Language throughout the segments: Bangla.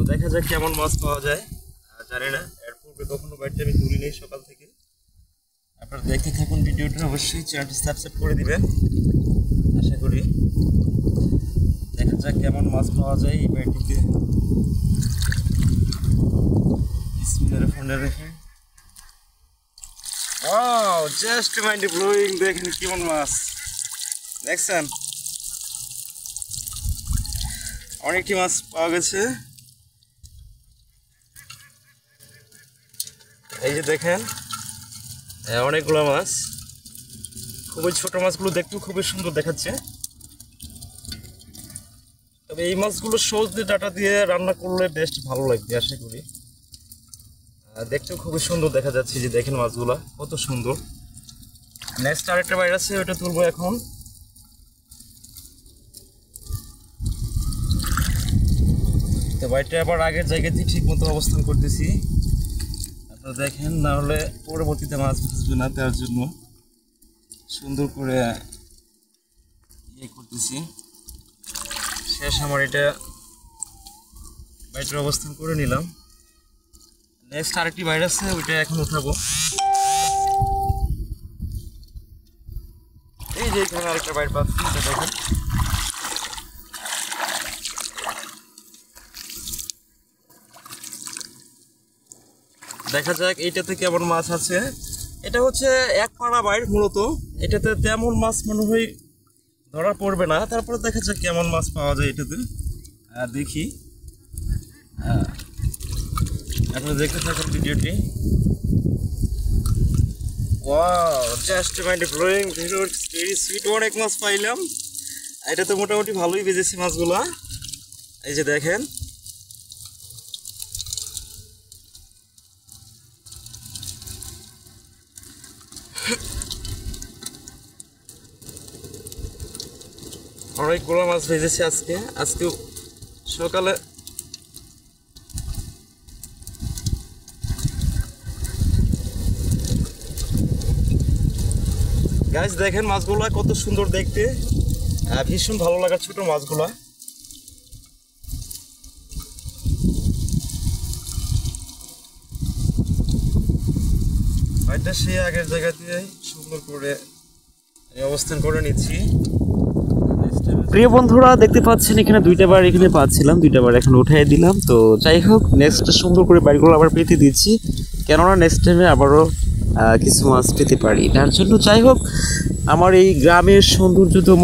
দেখা যাক কেমন মাছ পাওয়া যায়। জানি না, এর পূর্বে কখনো বাইটটা আমি তুলি নেই সকাল থেকে। আপনারা দেখতে থাকুন ভিডিওটা, অবশ্যই চ্যানেলটি সাবস্ক্রাইব করে দিবেন। আশা করি দেখা যাক কেমন মাছ পাওয়া যায় এই বাইটটিতে। বিসমিল্লাহির রহমানির রহিম। Wow, just mind blowing. দেখেন কেমন মাছ, দেখছেন? অনেকটি মাছ পাওয়া গেছে। এই যে দেখেন, অনেকগুলো মাছ। খুবই ছোট মাছগুলো দেখতেও খুবই সুন্দর দেখাচ্ছে। তবে এই মাছগুলো সবজি ডাটা দিয়ে রান্না করলে বেস্ট ভালো লাগবে আশা করি। দেখতেও খুবই সুন্দর দেখা যাচ্ছে। যে দেখেন মাছগুলা কত সুন্দর। নেক্সট আরেকটা বাইর আছে, ওটা তুলবো এখন। তো বাইরটা আবার আগের জায়গাতেই ঠিক মতো অবস্থান করতেছি, আপনারা দেখেন, না হলে পরবর্তীতে মাছ ভাসবে না, তার জন্য সুন্দর করে ইয়ে করতেছি। শেষ আমার এটা বাইরটার অবস্থান করে নিলাম। নেক্সট আরেকটি বাইর আছে, ওইটা এখন উঠাবো। এই যে এখানে আরেকটা বাইর পাচ্ছি, এটা দেখেন। দেখা যাক এইটাতে কেমন মাছ আছে। এটা হচ্ছে এক পাড়া বাইর মূলত, এটাতে তেমন মাছ মনে হয় ধরা পড়বে না। তারপরে দেখা যাক কেমন মাছ পাওয়া যায় এটাতে। দেখি, আপনারা দেখতে থাকুন ভিডিওটি। Wow, just mind blowing, very sweet. অনেক মাছ পাইলাম। এটা তো মোটামুটি ভালোই বেজেছি মাছগুলা। এই যে দেখেন, অনেকগুলো মাছ ভেজেছি আজকেও সকালে। গাইস দেখেন মাছগুলা কত সুন্দর দেখতে, ভীষণ ভালো লাগার ছোট মাছগুলা। এটা সে আগের জায়গাতে সুন্দর করে অবস্থান করে নিচ্ছি। প্রিয় বন্ধুরা দেখতে পাচ্ছেন এখানে দুইটা বার এখানে পাচ্ছিলাম, দুইটা বার এখন উঠাই দিলাম। তো যাই হোক, নেক্সট সুন্দর করে বাড়িগুলো আবার পেতে দিচ্ছি, কেননা নেক্সট টাইমে আবারও কিছু মাছ পেতে পারি। তার জন্য যাই হোক, আমার এই গ্রামের সৌন্দর্যতম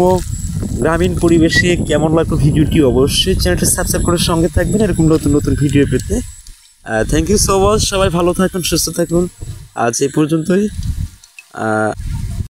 গ্রামীণ পরিবেশে কেমন লাগলো ভিডিওটি, অবশ্যই চ্যানেলটি সাবস্ক্রাইব করে সঙ্গে থাকবেন এরকম নতুন নতুন ভিডিও পেতে। Thank you so much. সবাই ভালো থাকুন, সুস্থ থাকুন। আজ এই পর্যন্তই।